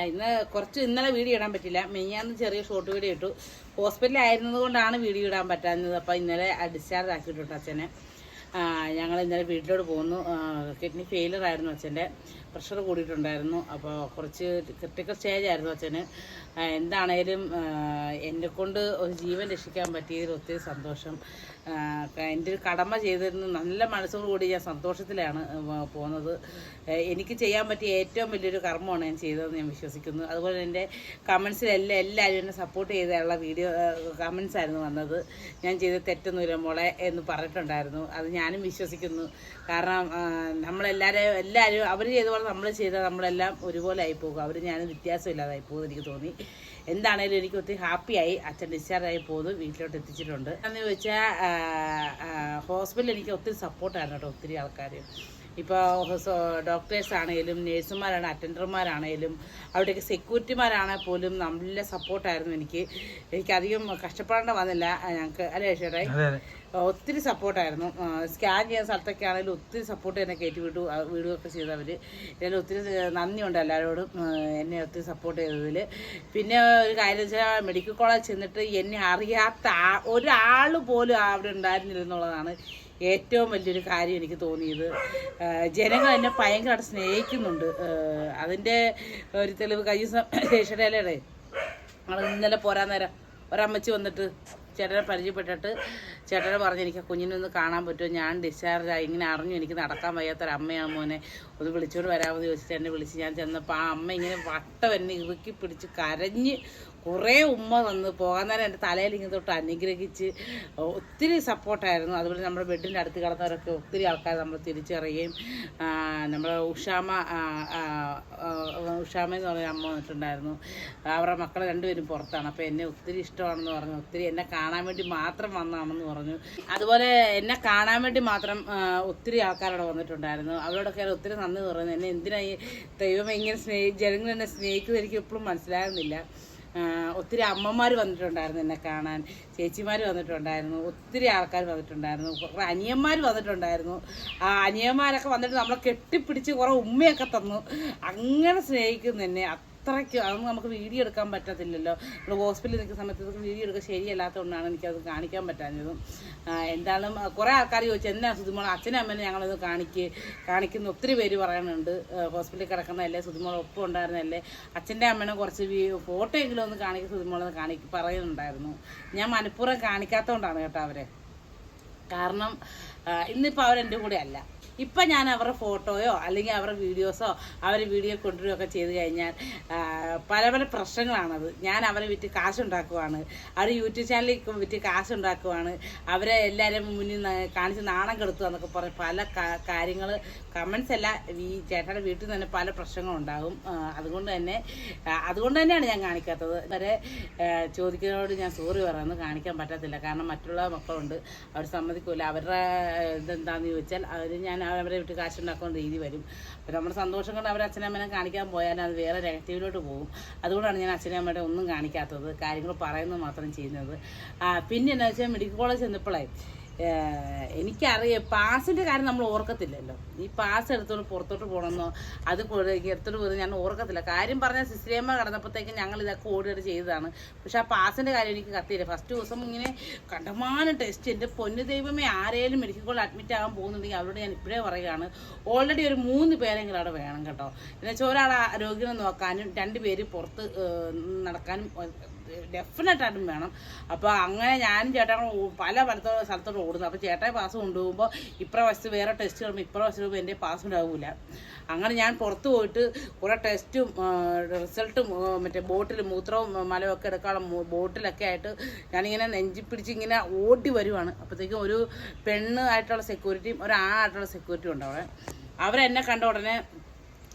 ഇന്ന് ഇന്നലെ വീഡിയോ ഇടാൻ പറ്റില്ല. മെയ്യാന്ന് ചെറിയ ഷോർട്ട് വീഡിയോ ഇട്ടു. ഹോസ്പിറ്റലിൽ ആയിരുന്നത് കൊണ്ടാണ് വീഡിയോ ഇടാൻ പറ്റാഞ്ഞത്. അപ്പോൾ ഇന്നലെ ഡിസ്ചാർജ് ആക്കിയിട്ടുണ്ട് അച്ഛനെ. ഞങ്ങൾ ഇന്നലെ വീട്ടിലോട്ട് പോകുന്നു. കിഡ്നി ഫെയിലർ ആയിരുന്നു അച്ഛൻ്റെ, പ്രഷർ കൂടിയിട്ടുണ്ടായിരുന്നു. അപ്പോൾ കുറച്ച് ക്രിട്ടിക്കൽ സ്റ്റേജ് ആയിരുന്നു അച്ഛന്. എന്താണേലും എന്നെക്കൊണ്ട് ഒരു ജീവൻ രക്ഷിക്കാൻ പറ്റിയതിൽ ഒത്തിരി സന്തോഷം. എൻ്റെ ഒരു കടമ ചെയ്തിരുന്നു. നല്ല മനസ്സോടുകൂടി ഞാൻ സന്തോഷത്തിലാണ് പോകുന്നത്. എനിക്ക് ചെയ്യാൻ പറ്റിയ ഏറ്റവും വലിയൊരു കർമ്മമാണ് ഞാൻ ചെയ്തതെന്ന് ഞാൻ വിശ്വസിക്കുന്നു. അതുപോലെ എൻ്റെ കമൻസിലെല്ലാം എല്ലാവരും എന്നെ സപ്പോർട്ട് ചെയ്തുള്ള വീഡിയോ കമൻസ് ആയിരുന്നു വന്നത്. ഞാൻ ചെയ്ത തെറ്റൊന്നുമില്ല മോളെ എന്ന് പറഞ്ഞിട്ടുണ്ടായിരുന്നു. അത് ഞാനും വിശ്വസിക്കുന്നു. കാരണം എല്ലാവരും അവർ ചെയ്ത പോലെ നമ്മൾ ചെയ്താൽ നമ്മളെല്ലാം ഒരുപോലെ ആയിപ്പോകും. അവർ ഞാനും വ്യത്യാസമില്ലാതായി പോകും എനിക്ക് തോന്നി. എന്താണേലും എനിക്ക് ഒത്തിരി ഹാപ്പിയായി. അച്ഛൻ ഡിസ്ചാർജായി പോകുന്നു, വീട്ടിലോട്ട് എത്തിച്ചിട്ടുണ്ട്. എന്ന് ചോദിച്ചാൽ ഹോസ്പിറ്റലിൽ എനിക്ക് ഒത്തിരി സപ്പോർട്ടായിരുന്നു കേട്ടോ. ഒത്തിരി ആൾക്കാർ ഇപ്പോൾ ഡോക്ടേഴ്സ് ആണെങ്കിലും നേഴ്സുമാരാണ്, അറ്റൻഡർമാരാണെങ്കിലും അവിടേക്ക് സെക്യൂരിറ്റിമാരാണെങ്കിൽ പോലും നല്ല സപ്പോർട്ടായിരുന്നു. എനിക്കധികം കഷ്ടപ്പെടേണ്ട വന്നില്ല ഞങ്ങൾക്ക്. അല്ലേ ചേട്ടായി? ഒത്തിരി സപ്പോർട്ടായിരുന്നു. സ്കാൻ ചെയ്യുന്ന സ്ഥലത്തൊക്കെ ആണെങ്കിലും ഒത്തിരി സപ്പോർട്ട് എന്നെ കയറ്റി വീടുകയൊക്കെ ചെയ്തവർ. ഇതിൽ ഒത്തിരി നന്ദിയുണ്ട് എല്ലാവരോടും എന്നെ ഒത്തിരി സപ്പോർട്ട് ചെയ്തതിൽ. പിന്നെ ഒരു കാര്യം വെച്ചാൽ മെഡിക്കൽ കോളേജ് ചെന്നിട്ട് എന്നെ അറിയാത്ത ഒരാൾ പോലും അവിടെ ഉണ്ടായിരുന്നില്ലെന്നുള്ളതാണ് ഏറ്റവും വലിയൊരു കാര്യം എനിക്ക് തോന്നിയത്. ജനങ്ങൾ എന്നെ ഭയങ്കരമായിട്ട് സ്നേഹിക്കുന്നുണ്ട്. അതിൻ്റെ ഒരു തെളിവ് ശേഷടയിലേ ഞങ്ങൾ ഇന്നലെ പോരാൻ നേരം ഒരമ്മച്ചി വന്നിട്ട് ചേട്ടനെ പരിചയപ്പെട്ടിട്ട് ചേട്ടനെ പറഞ്ഞ് എനിക്ക് കുഞ്ഞിനൊന്ന് കാണാൻ പറ്റുമോ, ഞാൻ ഡിസ്ചാർജായി, ഇങ്ങനെ അറിഞ്ഞു എനിക്ക് നടക്കാൻ വയ്യാത്തൊരമ്മയാണ് മോനെ, ഒന്ന് വിളിച്ചോണ്ട് വരാമെന്ന് ചോദിച്ചിട്ട് എന്നെ വിളിച്ച് ഞാൻ ചെന്നപ്പോൾ ആ അമ്മ ഇങ്ങനെ വട്ടം എന്നെ ഇറുക്കി പിടിച്ച് കരഞ്ഞ് കുറേ ഉമ്മ തന്ന് പോകാൻ നേരം എൻ്റെ തലയിൽ ഇങ്ങനെ തൊട്ട് അനുഗ്രഹിച്ച് ഒത്തിരി സപ്പോർട്ടായിരുന്നു. അതുപോലെ നമ്മുടെ ബെഡിൻ്റെ അടുത്ത് കിടന്നവരൊക്കെ ഒത്തിരി ആൾക്കാർ നമ്മൾ തിരിച്ചറിയുകയും നമ്മുടെ ഉഷാമെന്ന് പറഞ്ഞ അമ്മ വന്നിട്ടുണ്ടായിരുന്നു. അവരുടെ മക്കൾ രണ്ടുപേരും പുറത്താണ്. അപ്പോൾ എന്നെ ഒത്തിരി ഇഷ്ടമാണെന്ന് പറഞ്ഞു. ഒത്തിരി എന്നെ കാണാൻ വേണ്ടി മാത്രം വന്നതാണെന്ന് പറഞ്ഞു. അതുപോലെ എന്നെ കാണാൻ വേണ്ടി മാത്രം ഒത്തിരി ആൾക്കാരവിടെ വന്നിട്ടുണ്ടായിരുന്നു. അവരോടൊക്കെ ഒത്തിരി നന്ദി പറയുന്നു. എന്നെ എന്തിനായി ദൈവം ഇങ്ങനെ ജനങ്ങൾ എന്നെ സ്നേഹിക്കുന്നത് എനിക്ക് എപ്പോഴും മനസ്സിലാകുന്നില്ല. ഒത്തിരി അമ്മമാർ വന്നിട്ടുണ്ടായിരുന്നു എന്നെ കാണാൻ, ചേച്ചിമാർ വന്നിട്ടുണ്ടായിരുന്നു, ഒത്തിരി ആൾക്കാർ വന്നിട്ടുണ്ടായിരുന്നു, കുറേ അനിയന്മാർ വന്നിട്ടുണ്ടായിരുന്നു. ആ അനിയന്മാരൊക്കെ വന്നിട്ട് നമ്മളെ കെട്ടിപ്പിടിച്ച് കുറേ ഉമ്മയൊക്കെ തന്നു. അങ്ങനെ സ്നേഹിക്കുന്നു എന്നെ അത്രയ്ക്ക്. അതൊന്നും നമുക്ക് വീഡിയോ എടുക്കാൻ പറ്റത്തില്ലല്ലോ. നമ്മൾ ഹോസ്പിറ്റലിൽ നിൽക്കുന്ന സമയത്ത് വീഡിയോ എടുക്കാൻ ശരിയല്ലാത്തതുകൊണ്ടാണ് എനിക്കത് കാണിക്കാൻ പറ്റാഞ്ഞതും. എന്തായാലും കുറേ ആൾക്കാർ ചോദിച്ചു എന്നാ സുധിമോൾ അച്ഛനും അമ്മേനെ ഞങ്ങളത് കാണിക്കുന്ന ഒത്തിരി പേര് പറയാനുണ്ട്. ഹോസ്പിറ്റലിൽ കിടക്കുന്നതല്ലേ, സുധിമോൾ ഒപ്പം ഉണ്ടായിരുന്നല്ലേ, അച്ഛൻ്റെ അമ്മേനെ കുറച്ച് ഫോട്ടോ എങ്കിലും ഒന്ന് സുധിമോളെന്ന് പറയുന്നുണ്ടായിരുന്നു. ഞാൻ മനഃപൂർവ്വം കാണിക്കാത്തതുകൊണ്ടാണ് കേട്ടോ അവരെ. കാരണം ഇന്നിപ്പോൾ അവരെൻ്റെ കൂടെ അല്ല. ഇപ്പം ഞാൻ അവരുടെ ഫോട്ടോയോ അല്ലെങ്കിൽ അവരുടെ വീഡിയോസോ അവരെ വീഡിയോ കൊണ്ടുവരികയൊക്കെ ചെയ്ത് കഴിഞ്ഞാൽ പല പല പ്രശ്നങ്ങളാണത്. ഞാൻ അവരെ വിറ്റ് കാശുണ്ടാക്കുവാണ്, അവർ യൂട്യൂബ് ചാനലിൽ വിറ്റ് കാശുണ്ടാക്കുവാണ്, അവരെ എല്ലാവരും മുന്നിൽ കാണിച്ച് നാണം കെടുത്തുക എന്നൊക്കെ പറഞ്ഞ് പല കാര്യങ്ങൾ കമൻസ് അല്ല, ഈ ചേട്ടൻ്റെ വീട്ടിൽ തന്നെ പല പ്രശ്നങ്ങളുണ്ടാകും. അതുകൊണ്ട് തന്നെയാണ് ഞാൻ കാണിക്കാത്തത്. വരെ ചോദിക്കുന്നതോട് ഞാൻ സോറി പറയുന്നത് കാണിക്കാൻ പറ്റത്തില്ല. കാരണം മറ്റുള്ള മക്കളുണ്ട്, അവർ സമ്മതിക്കില്ല. അവരുടെ ഇതെന്താണെന്ന് ചോദിച്ചാൽ ഞാൻ അവരെ വിട്ട് കാശുണ്ടാക്കുന്ന രീതി വരും. അപ്പോൾ നമ്മുടെ സന്തോഷം കൊണ്ട് അവർ അച്ഛനമ്മനെ കാണിക്കാൻ പോയാൽ അത് വേറെ നെഗറ്റീവിലോട്ട് പോകും. അതുകൊണ്ടാണ് ഞാൻ അച്ഛനമ്മയുടെ ഒന്നും കാണിക്കാത്തത്, കാര്യങ്ങൾ പറയുന്നത് മാത്രം ചെയ്യുന്നത്. പിന്നെ എന്താ വെച്ചാൽ മെഡിക്കൽ കോളേജ് ചെന്നപ്പോഴേ എനിക്കറിയാം പാസിൻ്റെ കാര്യം നമ്മൾ ഓർക്കത്തില്ലല്ലോ. ഈ പാസ് എടുത്തോണ്ട് പുറത്തോട്ട് പോകണമെന്നോ അത് എടുത്തോട്ട് പോകുന്നത് ഞാൻ ഓർക്കത്തില്ല. കാര്യം പറഞ്ഞാൽ സിസ്റ്റേമ്മ കടന്നപ്പോഴത്തേക്കും ഞങ്ങൾ ഇതൊക്കെ ഓടിയിട്ട് ചെയ്തതാണ്. പക്ഷെ ആ പാസിൻ്റെ കാര്യം എനിക്ക് കത്തിയില്ല. ഫസ്റ്റ് ദിവസം ഇങ്ങനെ കണ്ടമാനം ടെസ്റ്റ്. എൻ്റെ പൊന്നു ദൈവമേ, ആരെങ്കിലും മെഡിക്കൽ കോളേജ് അഡ്മിറ്റ് ആകാൻ പോകുന്നുണ്ടെങ്കിൽ അവരോട് ഞാൻ ഇപ്പോഴേ പറയുകയാണ്, ഓൾറെഡി ഒരു 3 പേരെങ്കിലും അവിടെ വേണം കേട്ടോ. എന്നുവെച്ചാൽ ഒരാൾ രോഗിനെ നോക്കാനും 2 പേര് പുറത്ത് നടക്കാനും ഡെഫിനറ്റായിട്ടും വേണം. അപ്പോൾ അങ്ങനെ ഞാനും ചേട്ടൻ പല സ്ഥലത്തോട്ട് ഓടുന്നു. അപ്പോൾ ചേട്ടായി പാസ് കൊണ്ടുപോകുമ്പോൾ വശത്ത് വേറെ ടെസ്റ്റ് വരുമ്പോൾ വശത്ത് പോകുമ്പോൾ എൻ്റെ പാസ് ഉണ്ടാവില്ല. അങ്ങനെ ഞാൻ പുറത്ത് പോയിട്ട് കുറേ ടെസ്റ്റും റിസൾട്ടും മറ്റേ ബോട്ടിൽ മൂത്രവും മലവും ഒക്കെ എടുക്കാനുള്ള ബോട്ടിലൊക്കെ ആയിട്ട് ഞാനിങ്ങനെ നെഞ്ചിപ്പിടിച്ച് ഇങ്ങനെ ഓടി വരുവാണ്. അപ്പോഴത്തേക്കും ഒരു പെണ്ണായിട്ടുള്ള സെക്യൂരിറ്റിയും ഒരു ആണായിട്ടുള്ള സെക്യൂരിറ്റിയും ഉണ്ട് അവിടെ. അവരെന്നെ കണ്ട ഉടനെ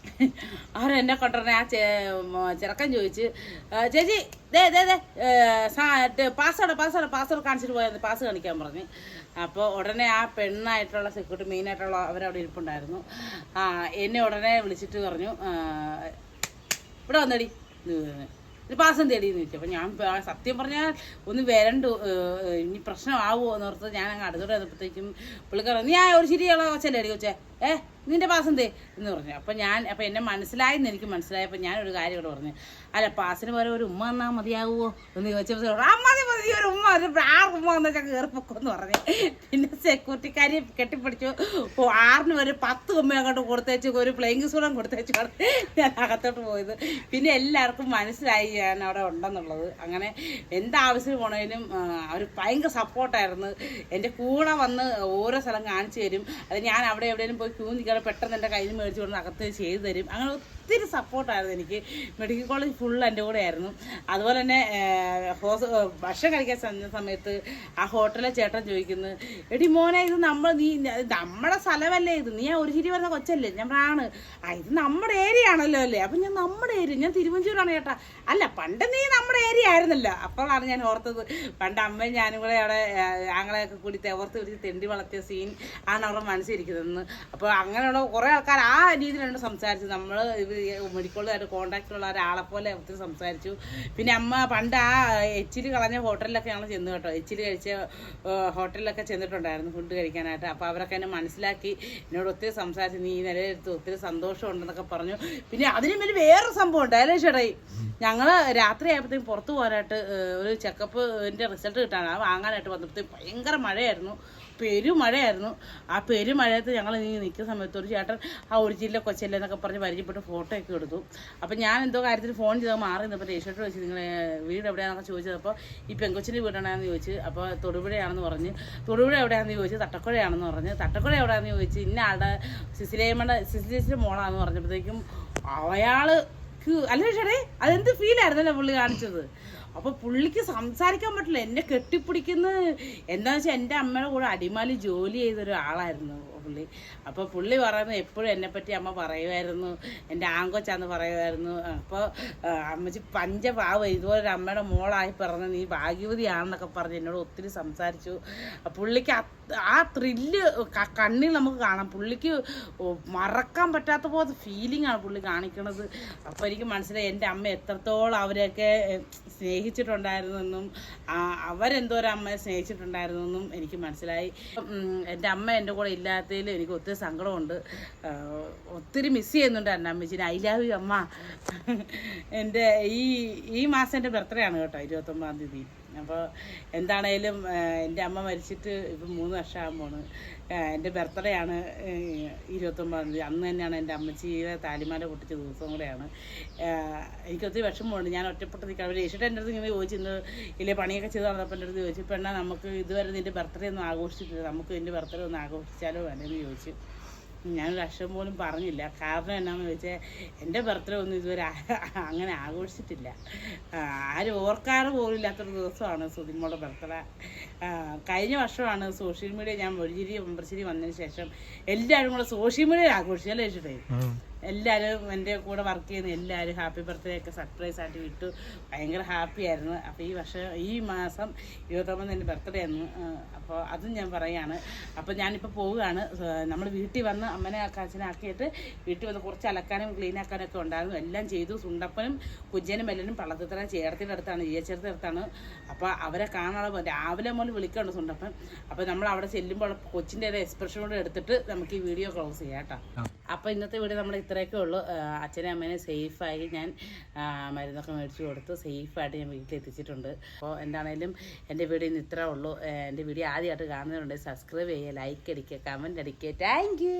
ആ ചെറുക്കൻ ചോദിച്ച്, ചേച്ചി പാസ്വേഡ് കാണിച്ചിട്ട് പോയാൽ പാസ് കാണിക്കാൻ പറഞ്ഞ്. അപ്പോൾ ഉടനെ ആ പെണ്ണായിട്ടുള്ള സെക്യൂരിറ്റി മെയിനായിട്ടുള്ള അവരവിടെ ഇരിപ്പുണ്ടായിരുന്നു. എന്നെ ഉടനെ വിളിച്ചിട്ട് പറഞ്ഞു, ഇവിടെ വന്നടി പാസം തേടിയെന്ന് ചോദിച്ചു. അപ്പോൾ ഞാൻ സത്യം പറഞ്ഞാൽ ഒന്ന് വരണ്ടു, ഇനി പ്രശ്നമാവുമോ എന്നോർത്ത് ഞാൻ അങ്ങ് അടുത്തോട്ട് വന്നപ്പോഴത്തേക്കും പുള്ളിക്കാരൻ നീ ഒരു ശരിയുള്ള കൊച്ചല്ലേ അടി കൊച്ചേ നിൻ്റെ പാസ് എന്തേ എന്ന് പറഞ്ഞു. അപ്പം എന്നെ മനസ്സിലായെന്ന് എനിക്ക് മനസ്സിലായപ്പോൾ ഞാനൊരു കാര്യം ഇവിടെ പറഞ്ഞു, അല്ല പാസിന് പോലെ ഒരു ഉമ്മ തന്നാൽ മതിയാവുമോ എന്ന് ചോദിച്ചപ്പോൾ മതി മതി ഒരു ഉമ്മ ഉമ്മ വന്നാൽ ഞാൻ കയറിപ്പൊക്കെന്ന് പറഞ്ഞു. പിന്നെ സെക്യൂരിറ്റിക്കാരി കെട്ടിപ്പിടിച്ചു. 6 ഒരു 10 ഉമ്മ അങ്ങോട്ട് കൊടുത്തേച്ച് ഒരു പ്ലെയിങ് സൂടം കൊടുത്തേച്ചാണ് ഞാൻ അകത്തോട്ട് പോയത്. പിന്നെ എല്ലാവർക്കും മനസ്സിലായി ഞാൻ അവിടെ ഉണ്ടെന്നുള്ളത്. അങ്ങനെ എന്താവശ്യം പോണേലും അവർ ഭയങ്കര സപ്പോർട്ടായിരുന്നു. എൻ്റെ കൂടെ വന്ന് ഓരോ സ്ഥലം കാണിച്ചു തരും. അത് ഞാൻ അവിടെ എവിടെയെങ്കിലും പോയി ക്യൂ നിൽക്കാതെ പെട്ടെന്ന് എൻ്റെ കയ്യിൽ മേടിച്ചു കൊണ്ട് അകത്ത് ചെയ്തു തരും. അങ്ങനെ ഒത്തിരി സപ്പോർട്ടായിരുന്നു എനിക്ക്. മെഡിക്കൽ കോളേജ് ഫുൾ എൻ്റെ കൂടെ ആയിരുന്നു. അതുപോലെ തന്നെ ഭക്ഷണം കഴിക്കാൻ സമയത്ത് ആ ഹോട്ടലിലെ ചേട്ടൻ ചോദിക്കുന്നു, എടി മോനെ ഇത് നമ്മുടെ സ്ഥലമല്ലേ ഇത്, നീ ഒരു ചിരി പറഞ്ഞ കൊച്ചല്ലേ? ഞാൻ ആണ് ഇത് നമ്മുടെ ഏരിയ ആണല്ലോ അല്ലേ? അപ്പം ഞാൻ നമ്മുടെ ഏരിയ, ഞാൻ തിരുവഞ്ചൂരാണ് ചേട്ടാ. അല്ല പണ്ട് നീ നമ്മുടെ ഏരിയ ആയിരുന്നല്ലോ. അപ്പോഴാണ് ഞാൻ ഓർത്തത് പണ്ട് അമ്മയും ഞാനും കൂടെ അവിടെ ആങ്ങളെയൊക്കെ കൂടി ഓർത്ത് പിടിച്ച് തെണ്ടി വളർത്തിയ സീൻ ആണ് അവിടെ മനസ്സിലിരിക്കുന്നതെന്ന്. അപ്പോൾ അങ്ങനെയുള്ള കുറേ ആൾക്കാർ ആ രീതിയിലാണ് സംസാരിച്ചത്. നമ്മൾ മെഡിക്കലുമായിട്ട് കോണ്ടാക്റ്റുള്ള ഒരാളെ പോലെ ഒത്തിരി സംസാരിച്ചു. പിന്നെ അമ്മ പണ്ട് ആ എച്ചിൽ കളഞ്ഞ ഹോട്ടലിലൊക്കെ ഞങ്ങൾ ചെന്ന് കേട്ടോ, എച്ചിൽ കഴിച്ച ഹോട്ടലിലൊക്കെ ചെന്നിട്ടുണ്ടായിരുന്നു ഫുഡ് കഴിക്കാനായിട്ട്. അപ്പോൾ അവരൊക്കെ എന്നെ മനസ്സിലാക്കി എന്നോട് ഒത്തിരി സംസാരിച്ച്, നീ നിലയിലെടുത്ത് ഒത്തിരി സന്തോഷമുണ്ടെന്നൊക്കെ പറഞ്ഞു. പിന്നെ അതിനും വലിയ വേറൊരു സംഭവം ഉണ്ട് അല്ലേ ചേട്ടായി. ഞങ്ങൾ രാത്രി ആയപ്പോഴത്തേക്കും പുറത്ത് പോകാനായിട്ട് ഒരു ചെക്കപ്പിൻ്റെ റിസൾട്ട് കിട്ടാനാണ് വാങ്ങാനായിട്ട് വന്നപ്പോഴത്തേക്കും ഭയങ്കര മഴയായിരുന്നു, പെരുമഴയായിരുന്നു. ആ പെരുമഴയത്ത് ഞങ്ങൾ നിൽക്കുന്ന സമയത്ത് ഒരു ചേട്ടൻ ആ ഒരു ജില്ല കൊച്ചല്ലേ എന്നൊക്കെ പറഞ്ഞ് പരിചയപ്പെട്ട് ഫോട്ടോ ഒക്കെ എടുത്തു. അപ്പം ഞാൻ എന്തോ കാര്യത്തിൽ ഫോൺ ചെയ്താൽ മാറി നിന്നപ്പോൾ ടീഷർട്ട് വെച്ച് നിങ്ങളെ വീട് എവിടെയാണെന്നൊക്കെ ചോദിച്ചപ്പോൾ ഈ പെങ്കൊച്ചിൻ്റെ വീടാണെന്ന് ചോദിച്ചു. അപ്പോൾ തൊടുപുഴയാണെന്ന് പറഞ്ഞ്. തൊടുപുഴ എവിടെയാണെന്ന് ചോദിച്ചു. തട്ടക്കുഴയാണെന്ന് പറഞ്ഞ്. തട്ടക്കുഴ എവിടെയാണെന്ന് ചോദിച്ചു. ഇന്ന ആളുടെ സിസിലിയസിൻ്റെ മോളാണെന്ന് പറഞ്ഞപ്പോഴത്തേക്കും അയാൾക്ക് അല്ലേ ചേട്ടേ അതെന്ത് ഫീലായിരുന്നല്ലോ പുള്ളി കാണിച്ചത്. അപ്പോൾ പുള്ളിക്ക് സംസാരിക്കാൻ പറ്റില്ല. എന്നെ കെട്ടിപ്പിടിക്കുന്ന എന്താണെന്ന് വെച്ചാൽ എൻ്റെ അമ്മയുടെ കൂടെ അടിമാലി ജോലി ചെയ്തൊരാളായിരുന്നു പുള്ളി. അപ്പോൾ പുള്ളി പറയുന്നത് എപ്പോഴും എന്നെപ്പറ്റി അമ്മ പറയുമായിരുന്നു, എൻ്റെ ആങ്കൊച്ചാന്ന് പറയുമായിരുന്നു. അപ്പോൾ അമ്മച്ചി പഞ്ചപാവ ഇതുപോലെ അമ്മയുടെ മോളായി പറഞ്ഞ നീ ഭാഗ്യവതിയാണെന്നൊക്കെ പറഞ്ഞ് എന്നോട് ഒത്തിരി സംസാരിച്ചു. പുള്ളിക്ക് ആ ത്രില്ല് കണ്ണിൽ നമുക്ക് കാണാം. പുള്ളിക്ക് മറക്കാൻ പറ്റാത്ത പോലത്തെ ഫീലിംഗ് ആണ് പുള്ളി കാണിക്കണത്. അപ്പോൾ എനിക്ക് മനസ്സിലായി എൻ്റെ അമ്മ എത്രത്തോളം അവരെയൊക്കെ സ്നേഹിച്ചിട്ടുണ്ടായിരുന്നെന്നും അവരെന്തോരം അമ്മയെ സ്നേഹിച്ചിട്ടുണ്ടായിരുന്നെന്നും എനിക്ക് മനസ്സിലായി. എൻ്റെ അമ്മ എൻ്റെ കൂടെ ഇല്ലാത്തതിൽ എനിക്ക് ഒത്തിരി സങ്കടമുണ്ട്. ഒത്തിരി മിസ് ചെയ്യുന്നുണ്ട് എൻ്റെ അമ്മച്ചിനെ. ഐ ലവ് യു അമ്മ. എൻ്റെ ഈ മാസം എൻ്റെ ബർത്ത്ഡേ ആണ് കേട്ടോ, 29-ാം തീയതി. അപ്പോൾ എന്താണേലും എൻ്റെ അമ്മ മരിച്ചിട്ട് ഇപ്പം 3 വർഷമാകുമ്പോൾ എൻ്റെ ബർത്ത്ഡേ ആണ് 29-ാം തീയതി. അന്ന് തന്നെയാണ് എൻ്റെ അമ്മച്ചിയുടെ താലിമാല പൊട്ടിച്ച ദിവസം കൂടെയാണ്. എനിക്കൊത്തിരി വിഷമമുണ്ട്. ഞാൻ ഒറ്റപ്പെട്ട് നിൽക്കണം. അവർ ചേച്ചിട്ട് എൻ്റെ അടുത്ത് ഇങ്ങനെ ചോദിച്ചു, ഇന്ന് ഇല്ലേ പണിയൊക്കെ ചെയ്ത് നടന്നപ്പോൾ എൻ്റെ അടുത്ത് ചോദിച്ചു, പെണ്ണാ നമുക്ക് ഇതുവരെ നിൻ്റെ ബർത്ത്ഡേ ഒന്നും ആഘോഷിച്ചിട്ടില്ല, നമുക്ക് നിൻ്റെ ബർത്ത്ഡേ ഒന്ന് ആഘോഷിച്ചാലോ വേണമെന്ന് ചോദിച്ചു. ഞാനൊരു അക്ഷരം പോലും പറഞ്ഞില്ല. കാരണം എന്നാന്ന് ചോദിച്ചാൽ എൻ്റെ ബർത്ത്ഡേ ഒന്നും ഇതുവരെ അങ്ങനെ ആഘോഷിച്ചിട്ടില്ല. ആരും ഓർക്കാറ് പോലും ഇല്ലാത്തൊരു ദിവസമാണ് സുധിമോളുടെ ബർത്ത്ഡേ. കഴിഞ്ഞ വർഷമാണ് സോഷ്യൽ മീഡിയ ഞാൻ മൊഴിച്ചിരി മെമ്പർച്ചിരി വന്നതിന് ശേഷം എല്ലാവരും കൂടെ സോഷ്യൽ മീഡിയയിൽ ആഘോഷിച്ചു അല്ലേ വെച്ചിട്ടേ. എല്ലാവരും എൻ്റെ കൂടെ വർക്ക് ചെയ്യുന്ന എല്ലാവരും ഹാപ്പി ബർത്ത്ഡേ ഒക്കെ സർപ്രൈസ് ആയിട്ട് വിട്ടു. ഭയങ്കര ഹാപ്പി ആയിരുന്നു. അപ്പോൾ ഈ മാസം 29 എൻ്റെ ബർത്ത്ഡേ ആയിരുന്നു. അപ്പോൾ അതും ഞാൻ പറയുകയാണ്. അപ്പോൾ ഞാനിപ്പോൾ പോവുകയാണ്. നമ്മൾ വീട്ടിൽ വന്ന് അമ്മനെ അച്ഛനെ ആക്കിയിട്ട് വീട്ടിൽ വന്ന് കുറച്ച് അലക്കാനും ക്ലീൻ ആക്കാനൊക്കെ ഉണ്ടായിരുന്നു. എല്ലാം ചെയ്തു. സുണ്ടപ്പനും കുജ്ജനും എല്ലാം പള്ളത്തിത്തറ ചേർത്തിൻ്റെ അടുത്താണ്, ചേർത്തിൻ്റെ അടുത്താണ്. അപ്പോൾ അവരെ കാണാതെ രാവിലെ മുതൽ വിളിക്കുന്നുണ്ട് സുണ്ടപ്പൻ. അപ്പോൾ നമ്മൾ അവിടെ ചെല്ലുമ്പോൾ കൊച്ചിൻ്റെ എക്സ്പ്രഷൻ കൂടെ എടുത്തിട്ട് നമുക്ക് ഈ വീഡിയോ ക്ലോസ് ചെയ്യാം കേട്ടോ. അപ്പോൾ ഇന്നത്തെ വീഡിയോ നമ്മൾ ഇത്രയൊക്കെ ഉള്ളൂ. അച്ഛനും അമ്മേനെ സേഫായി ഞാൻ മരുന്നൊക്കെ മേടിച്ച് കൊടുത്ത് സേഫായിട്ട് ഞാൻ വീട്ടിലെത്തിച്ചിട്ടുണ്ട്. അപ്പോൾ എന്താണേലും എൻ്റെ വീഡിയോ ഇന്ന് ഇത്രേ ഉള്ളൂ. എൻ്റെ വീഡിയോ ആദ്യമായിട്ട് കാണുന്നവരുണ്ടെങ്കിൽ സബ്സ്ക്രൈബ് ചെയ്യുക, ലൈക്ക് അടിക്കുക, കമൻറ്റ് അടിക്കുക. Thank you.